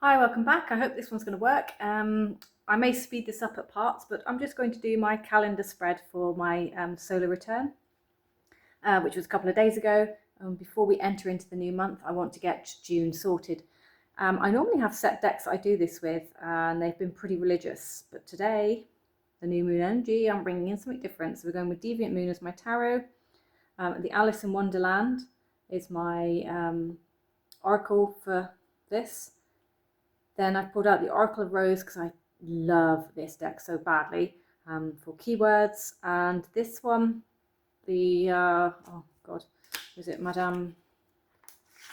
Hi, welcome back. I hope this one's going to work. I may speed this up at parts, but I'm just going to do my calendar spread for my solar return, which was a couple of days ago. Before we enter into the new month, I want to get June sorted. I normally have set decks that I do this with, and they've been pretty religious, but today, the new moon energy, I'm bringing in something different. So we're going with Deviant Moon as my tarot. The Alice in Wonderland is my oracle for this. Then I've pulled out the Oracle of Rose because I love this deck so badly for keywords. And this one, the, oh God, is it Madame?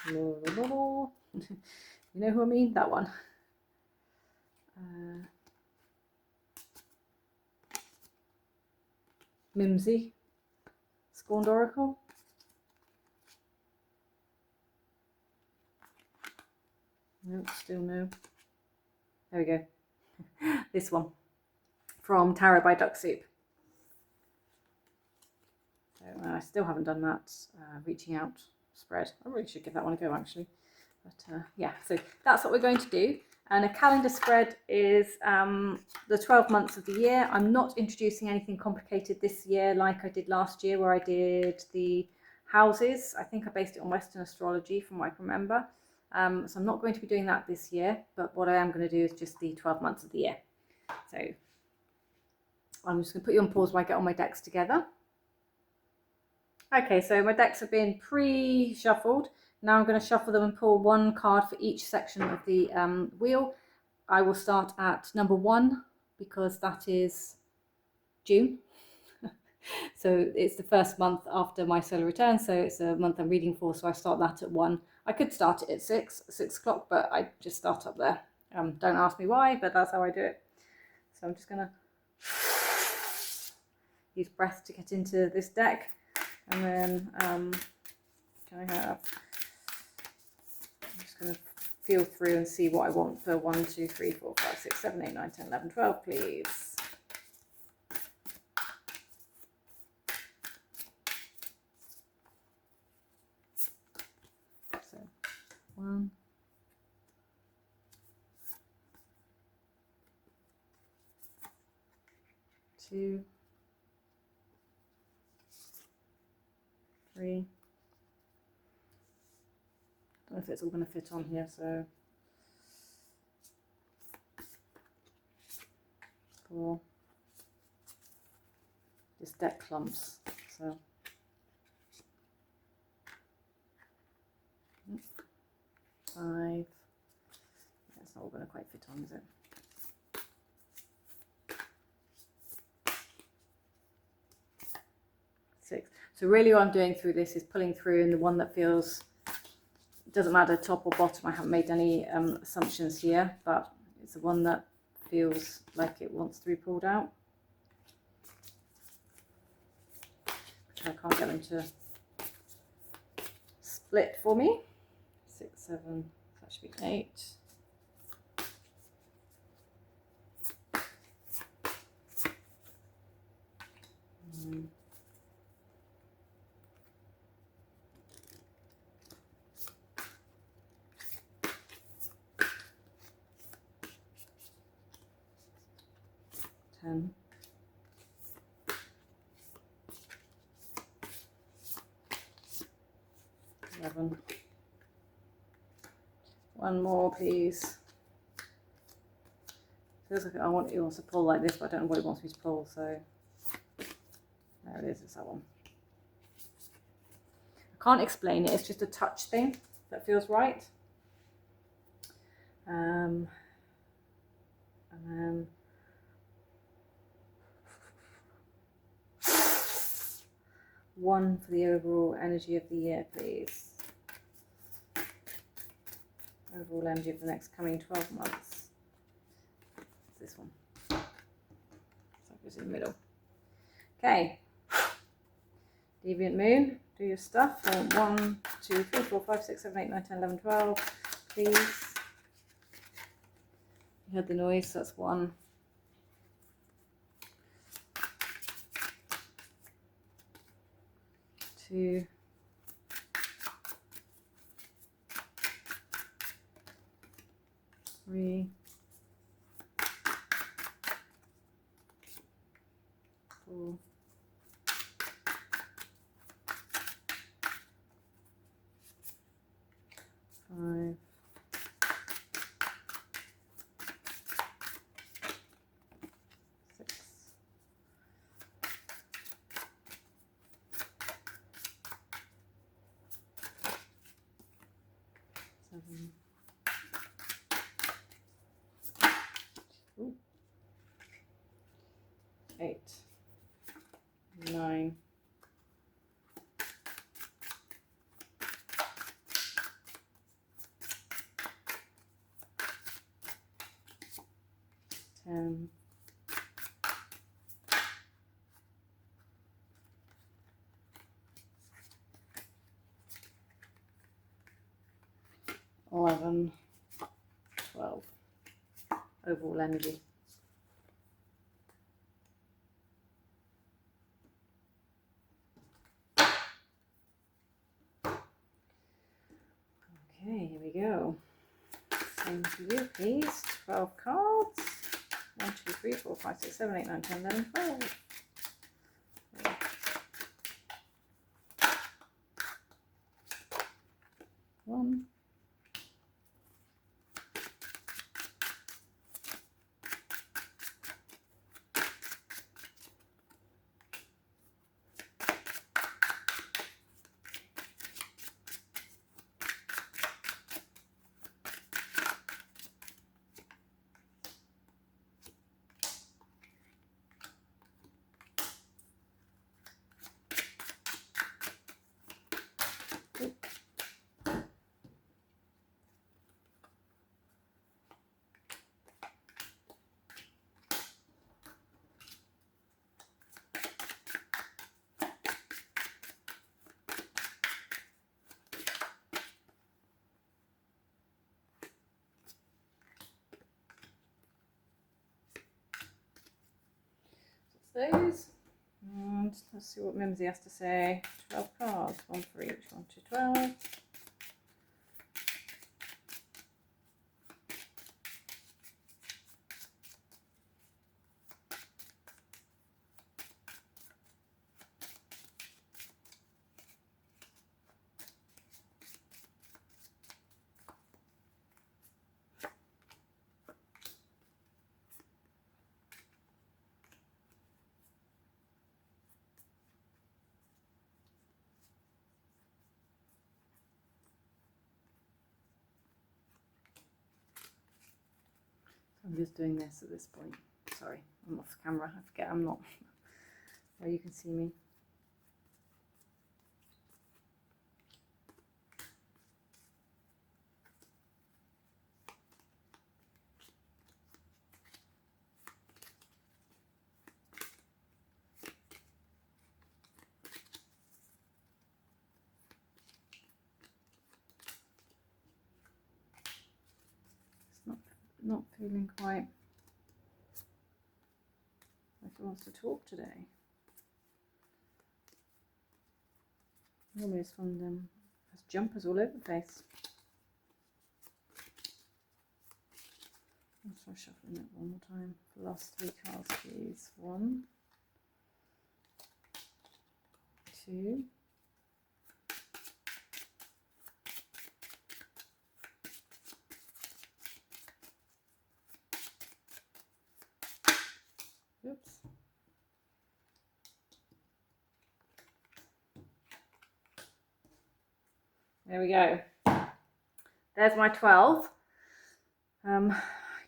You know who I mean? That one. Mimsy, Scorned Oracle. Nope, still no. There we go. This one from Tarot by Duck Soup. So I still haven't done that reaching out spread. I really should give that one a go actually. But yeah, so that's what we're going to do. And a calendar spread is the 12 months of the year. I'm not introducing anything complicated this year like I did last year where I did the houses. I think I based it on Western astrology from what I can remember. So I'm not going to be doing that this year, but what I am going to do is just the 12 months of the year. So I'm just going to put you on pause while I get all my decks together. Okay, so my decks have been pre-shuffled. Now I'm going to shuffle them and pull one card for each section of the wheel. I will start at number 1 because that is June. So it's the first month after my solar return, so it's a month I'm reading for, so I start that at 1. I could start it at 6 o'clock, but I just start up there. Don't ask me why, but that's how I do it. So I'm just going to use breath to get into this deck, and then I'm just going to feel through and see what I want for 1, 2, 3, 4, 5, 6, 7, 8, 9, 10, 11, 12, please. So 1, 2, 3. I don't know if it's all going to fit on here, so 4. This deck clumps, so 5. That's not all going to quite fit on, is it? 6. So really what I'm doing through this is pulling through, and the one that feels, it doesn't matter top or bottom, I haven't made any assumptions here, but it's the one that feels like it wants to be pulled out. I can't get them to split for me. 6, 7, that should be 8. Ten. 11. One more, please. Feels like it wants to pull like this, but I don't know what it wants me to pull, so there it is, it's that one. I can't explain it, it's just a touch thing that feels right. And then 1 for the overall energy of the year, please. Overall energy of the next coming 12 months. This one. So it goes in the middle. Okay. Deviant Moon, do your stuff. 1, 2, 3, 4, 5, 6, 7, 8, 9, 10, 11, 12. Please. You heard the noise, so that's 1. 2. 3, 4, 5, 6, 7, 8, 9, 10, 11, 12 overall energy. Okay, here we go. Same for you, please. 12 cards. 1, 2, 3, 4, 5, 6, 7, 8, 9, 10, 11, 12. 1, those. And let's see what Mimsy has to say. 12 cards, 1 for each, 1 to 12. I'm just doing this at this point. Sorry, I'm off camera. I forget I'm not where you can see me. Not feeling quite like he wants to talk today. Normally this one has jumpers all over the place. I'll try shuffling that one more time. The last 3 cards, please. 1, 2, 3. Oops. There we go. There's my 12. I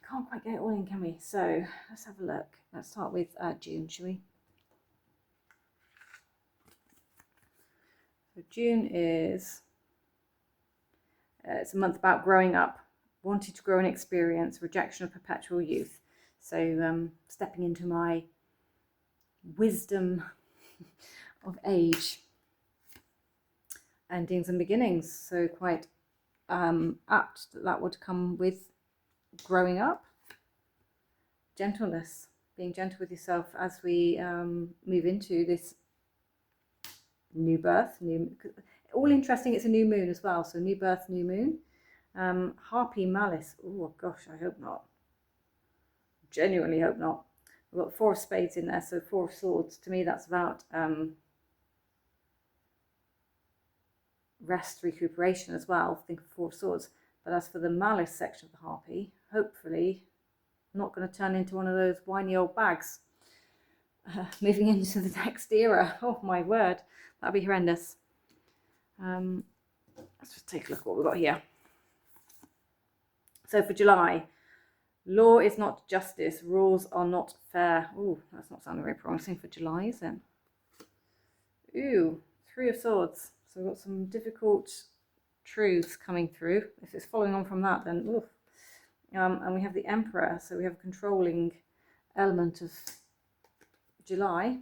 can't quite get it all in, can we? So let's have a look. Let's start with June, shall we? So June is, it's a month about growing up, wanting to grow and experience, rejection of perpetual youth. So stepping into my wisdom of age, endings and beginnings. So quite apt that would come with growing up. Gentleness, being gentle with yourself as we move into this new birth. All interesting, it's a new moon as well. So new birth, new moon. Harpy Malice. Oh gosh, I hope not. Genuinely hope not. We've got 4 of spades in there, so 4 of swords. To me, that's about rest, recuperation as well. Think of 4 of swords. But as for the malice section of the harpy, hopefully not going to turn into one of those whiny old bags. Moving into the next era. Oh my word, that'd be horrendous. Let's just take a look at what we've got here. So for July, law is not justice, rules are not fair. Oh, that's not sounding very promising for July, is it? Ooh, 3 of swords. So we've got some difficult truths coming through. If it's following on from that, then oof. And we have the Emperor, so we have a controlling element of July,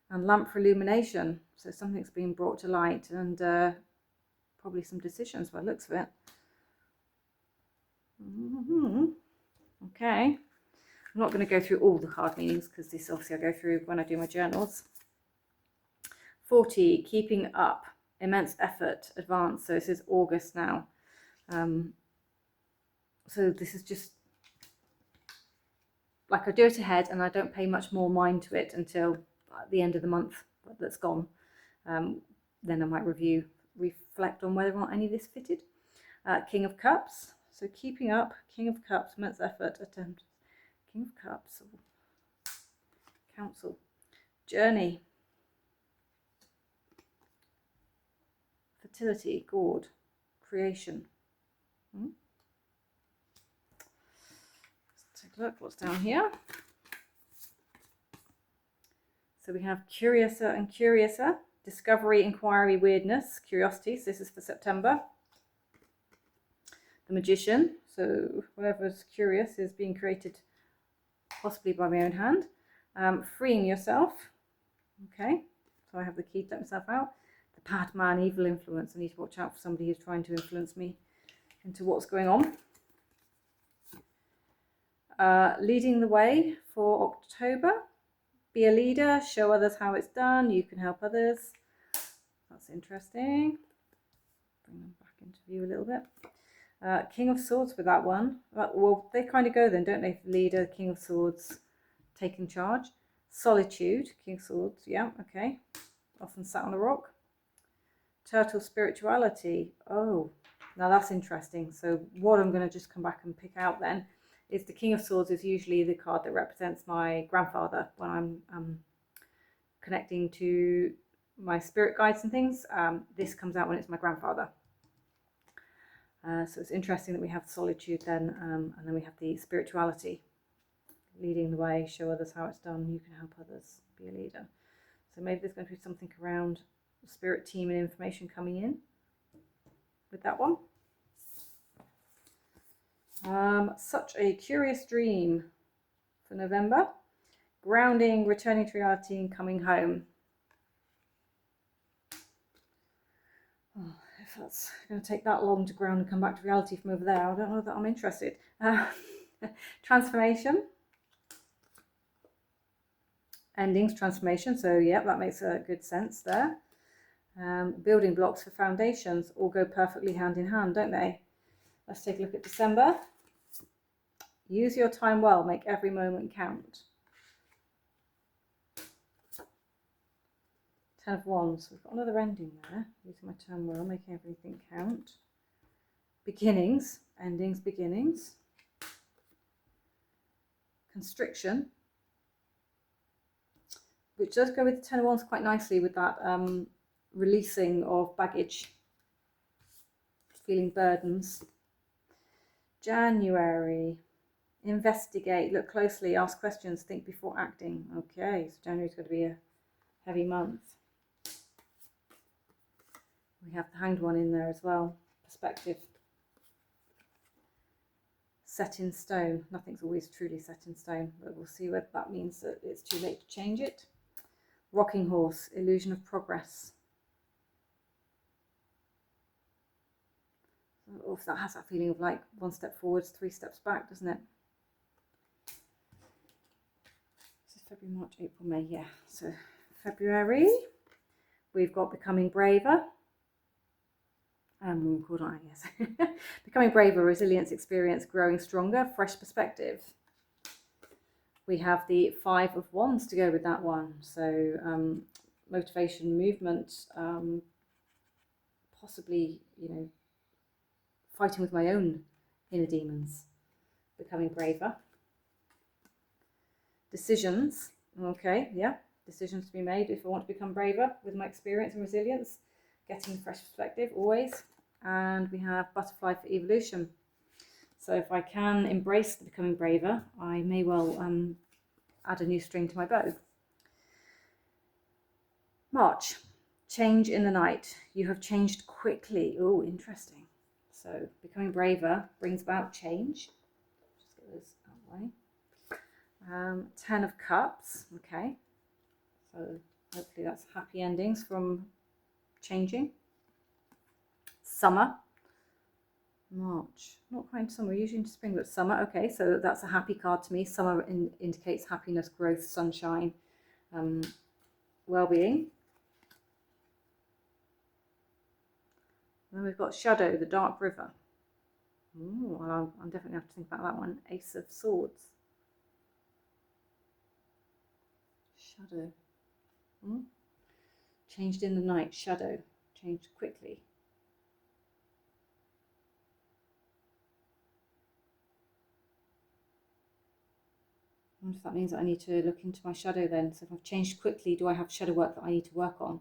and lamp for illumination. So something's being brought to light, and probably some decisions by the looks of it. Okay, I'm not going to go through all the card meanings because this obviously I go through when I do my journals. 40, keeping up, immense effort, advance. So this is August now. So this is just like I do it ahead and I don't pay much more mind to it until the end of the month that's gone. Then I might reflect on whether or not any of this fitted. King of Cups. So keeping up, King of Cups, immense effort, attempt. King of Cups, Council. Journey. Fertility, gourd, creation. Let's take a look what's down here. So we have Curiouser and Curiouser, discovery, inquiry, weirdness, curiosity. So this is for September. The Magician. So whatever's curious is being created possibly by my own hand. Freeing yourself. Okay, so I have the key to let myself out. The Bad Man, evil influence. I need to watch out for somebody who's trying to influence me into what's going on. Leading the way for October. Be a leader, show others how it's done, you can help others. That's interesting. Bring them back into view a little bit. King of Swords with that one. Well, they kind of go then, don't they? Leader, King of Swords, taking charge. Solitude, King of Swords, yeah, okay. Often sat on a rock. Turtle spirituality. Oh, now that's interesting. So what I'm going to just come back and pick out then is the King of Swords is usually the card that represents my grandfather when I'm connecting to my spirit guides and things. This comes out when it's my grandfather. So it's interesting that we have solitude then, and then we have the spirituality, leading the way, show others how it's done, you can help others, be a leader. So maybe there's going to be something around the spirit team and information coming in with that one. Such a curious dream for November. Grounding, returning to reality and coming home. Oh, if that's going to take that long to ground and come back to reality from over there, I don't know that I'm interested. Transformation. Endings, transformation. So yeah, that makes a good sense there. Building blocks for foundations all go perfectly hand in hand, don't they? Let's take a look at December. Use your time well, make every moment count. 10 of Wands. We've got another ending there. Using my time well, making everything count. Beginnings, endings, beginnings. Constriction, which does go with the 10 of Wands quite nicely with that releasing of baggage, feeling burdens. January. Investigate, look closely, ask questions, think before acting. Okay, so January's going to be a heavy month. We have the Hanged One in there as well. Perspective. Set in stone. Nothing's always truly set in stone, but we'll see whether that means that it's too late to change it. Rocking Horse, illusion of progress. Oh, that has that feeling of like 1 step forwards, 3 steps back, doesn't it? February, March, April, May, yeah. So February, we've got Becoming Braver, Called on, yes. Becoming braver, resilience, experience, growing stronger, fresh perspective. We have the 5 of Wands to go with that one. So motivation, movement, possibly, fighting with my own inner demons, becoming braver. Decisions, okay, yeah, decisions to be made if I want to become braver with my experience and resilience, getting fresh perspective always. And we have butterfly for evolution. So if I can embrace the becoming braver, I may well add a new string to my bow. March, change in the night. You have changed quickly. Oh, interesting. So becoming braver brings about change. Just get those out of the way. 10 of Cups, okay. So hopefully that's happy endings from changing. Summer. March, not quite into summer, usually into spring, but summer. Okay, so that's a happy card to me. Summer indicates happiness, growth, sunshine, well-being. Then we've got Shadow, the Dark River. Ooh, well, I'm definitely have to think about that one. Ace of Swords. Shadow. Changed in the night. Shadow. Changed quickly. I wonder if that means that I need to look into my shadow then. So if I've changed quickly, do I have shadow work that I need to work on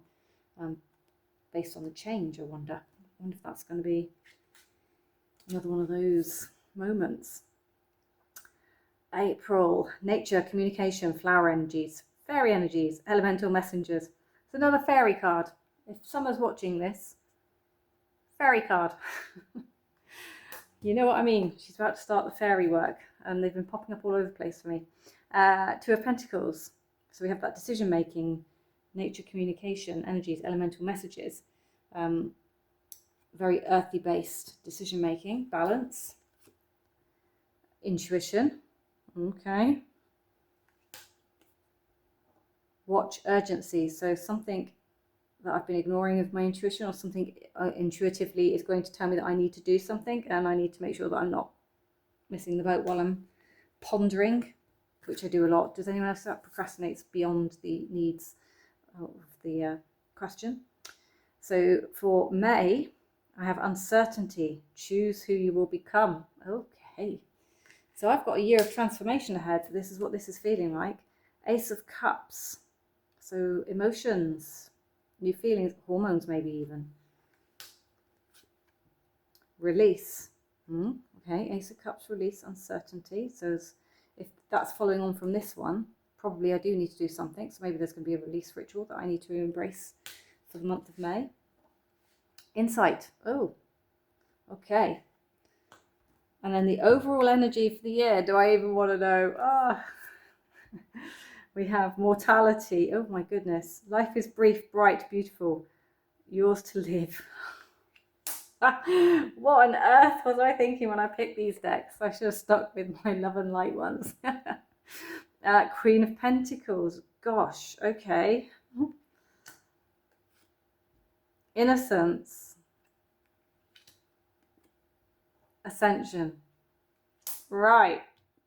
based on the change, I wonder if that's going to be another one of those moments. April, nature, communication, flower energies, fairy energies, elemental messengers. It's another fairy card. If Summer's watching this, fairy card. You know what I mean? She's about to start the fairy work and they've been popping up all over the place for me. 2 of Pentacles. So we have that decision making, nature, communication, energies, elemental messages. Very earthy based decision making, balance, intuition. Okay. Watch, urgency. So something that I've been ignoring of my intuition, or something intuitively is going to tell me that I need to do something, and I need to make sure that I'm not missing the boat while I'm pondering, which I do a lot. Does anyone else that procrastinates beyond the needs of the question? So for May, I have uncertainty. Choose who you will become. Okay. So I've got a year of transformation ahead. This is what this is feeling like. Ace of Cups. So emotions, new feelings, hormones maybe even. Release. Okay, Ace of Cups, release, uncertainty. So if that's following on from this one, probably I do need to do something. So maybe there's going to be a release ritual that I need to embrace for the month of May. Insight. Oh, okay. And then the overall energy for the year. Do I even want to know? Oh. We have mortality. Oh my goodness. Life is brief, bright, beautiful. Yours to live. What on earth was I thinking when I picked these decks? I should have stuck with my love and light ones. Queen of Pentacles. Gosh, okay. Innocence. Ascension. Right.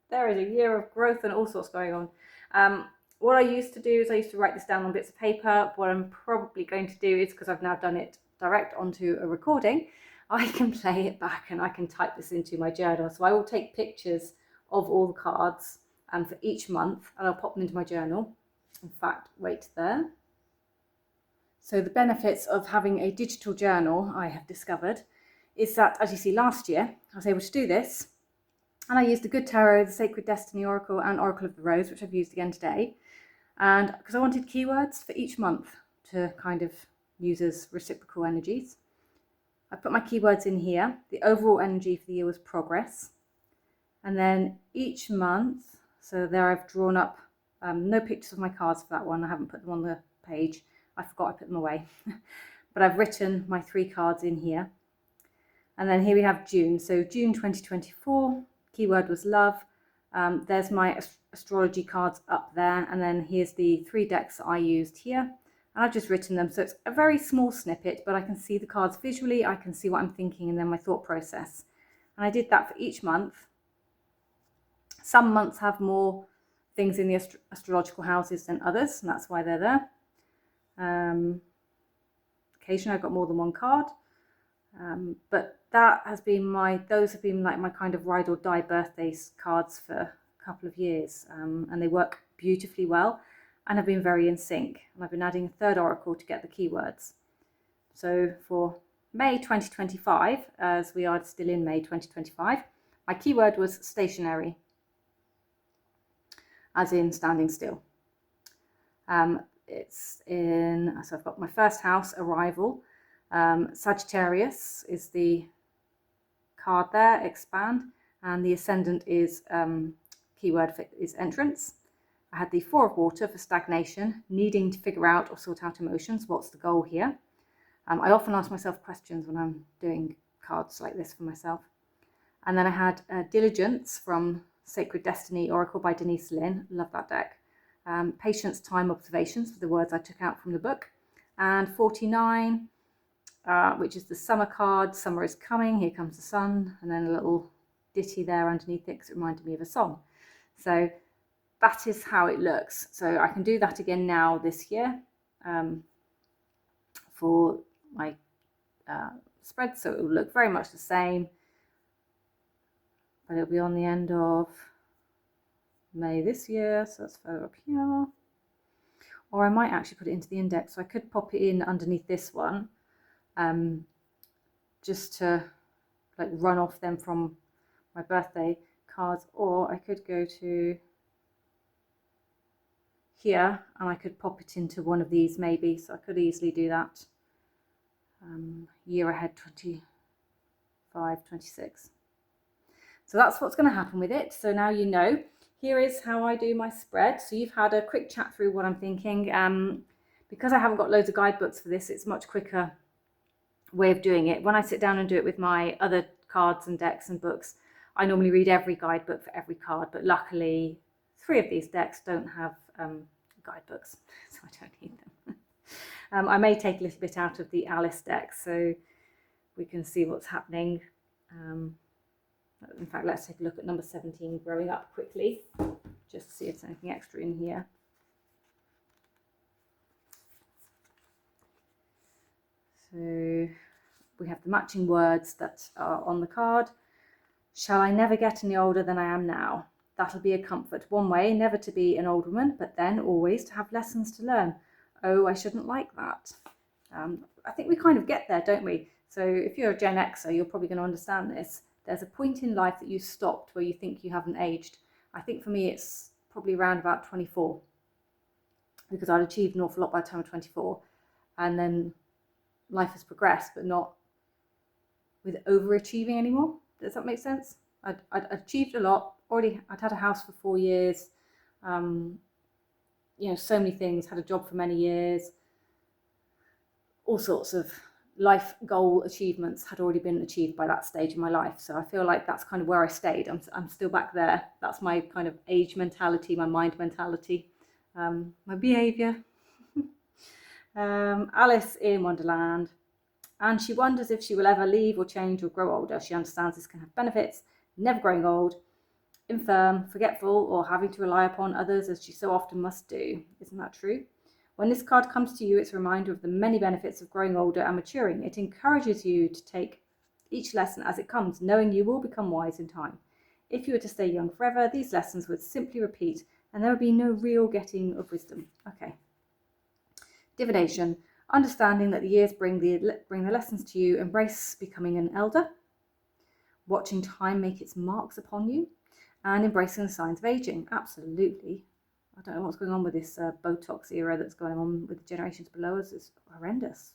There is a year of growth and all sorts going on. What I used to do is I used to write this down on bits of paper. What I'm probably going to do is, because I've now done it direct onto a recording, I can play it back and I can type this into my journal. So I will take pictures of all the cards for each month and I'll pop them into my journal. In fact, wait there. So the benefits of having a digital journal, I have discovered, is that, as you see, last year I was able to do this, and I used the Good Tarot, the Sacred Destiny Oracle, and Oracle of the Rose, which I've used again today. And because I wanted keywords for each month to kind of use as reciprocal energies, I put my keywords in here. The overall energy for the year was progress. And then each month, so there I've drawn up, no pictures of my cards for that one. I haven't put them on the page. I forgot I put them away. But I've written my 3 cards in here. And then here we have June. So June 2024, keyword was love. There's my astrology cards up there. And then here's the 3 decks that I used here. And I've just written them. So it's a very small snippet, but I can see the cards visually. I can see what I'm thinking and then my thought process. And I did that for each month. Some months have more things in the astrological houses than others, and that's why they're there. Occasionally I've got more than one card. But those have been like my kind of ride or die birthdays cards for a couple of years. And they work beautifully well and have been very in sync. And I've been adding a third oracle to get the keywords. So for May 2025, as we are still in May 2025, my keyword was stationary, as in standing still. So I've got my first house, arrival. Sagittarius is the card there, expand, and the ascendant is keyword is entrance. I had the Four of Water for stagnation, needing to figure out or sort out emotions. What's the goal here? I often ask myself questions when I'm doing cards like this for myself. And then I had Diligence from Sacred Destiny Oracle by Denise Lynn. Love that deck. Patience, Time, Observations for the words I took out from the book. And 49, which is the summer card. Summer is coming. Here comes the sun. And then a little ditty there underneath it because it reminded me of a song. So that is how it looks. So I can do that again now this year for my spread. So it will look very much the same, but it'll be on the end of May this year. So that's further up here. Or I might actually put it into the index. So I could pop it in underneath this one just to like run off them from my birthday cards. Or I could go to here and I could pop it into one of these maybe. So I could easily do that. Year ahead 25, 26. So that's what's going to happen with it. So now you know. Here is how I do my spread. So you've had a quick chat through what I'm thinking. Because I haven't got loads of guidebooks for this, it's a much quicker way of doing it. When I sit down and do it with my other cards and decks and books, I normally read every guidebook for every card, but luckily 3 of these decks don't have guidebooks, so I don't need them. I may take a little bit out of the Alice deck so we can see what's happening. In fact, let's take a look at number 17, Growing Up, quickly, just to see if there's anything extra in here. So we have the matching words that are on the card. Shall I never get any older than I am now? That'll be a comfort. One way, never to be an old woman, but then always to have lessons to learn. Oh, I shouldn't like that. I think we kind of get there, don't we? So if you're a Gen Xer, you're probably going to understand this. There's a point in life that you stopped where you think you haven't aged. I think for me, it's probably around about 24, because I'd achieved an awful lot by the time of 24. And then life has progressed, but not with overachieving anymore. Does that make sense? I'd achieved a lot. I'd had a house for 4 years. So many things, had a job for many years. All sorts of life goal achievements had already been achieved by that stage in my life. So I feel like that's kind of where I stayed. I'm still back there. That's my kind of age mentality, my mind mentality, my behaviour. Alice in Wonderland. And she wonders if she will ever leave or change or grow older. She understands this can have benefits, never growing old, infirm, forgetful, or having to rely upon others as she so often must do. Isn't that true? When this card comes to you, it's a reminder of the many benefits of growing older and maturing. It encourages you to take each lesson as it comes, knowing you will become wise in time. If you were to stay young forever, these lessons would simply repeat, and there would be no real getting of wisdom. Okay. Divination. Understanding that the years bring the lessons to you. Embrace becoming an elder. Watching time make its marks upon you. And embracing the signs of aging. Absolutely. I don't know what's going on with this Botox era that's going on with the generations below us. It's horrendous.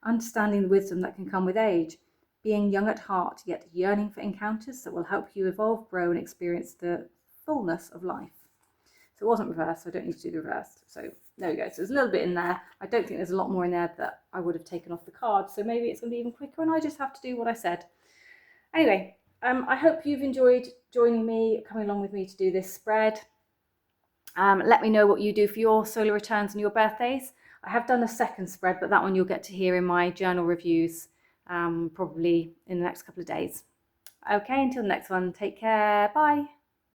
Understanding the wisdom that can come with age. Being young at heart, yet yearning for encounters that will help you evolve, grow, and experience the fullness of life. So it wasn't reversed, so I don't need to do the reversed. So there we go. So there's a little bit in there. I don't think there's a lot more in there that I would have taken off the card. So maybe it's going to be even quicker and I just have to do what I said. Anyway, I hope you've enjoyed joining me, coming along with me to do this spread. Let me know what you do for your solar returns and your birthdays. I have done a second spread, but that one you'll get to hear in my journal reviews probably in the next couple of days. Okay, until the next one, take care. Bye.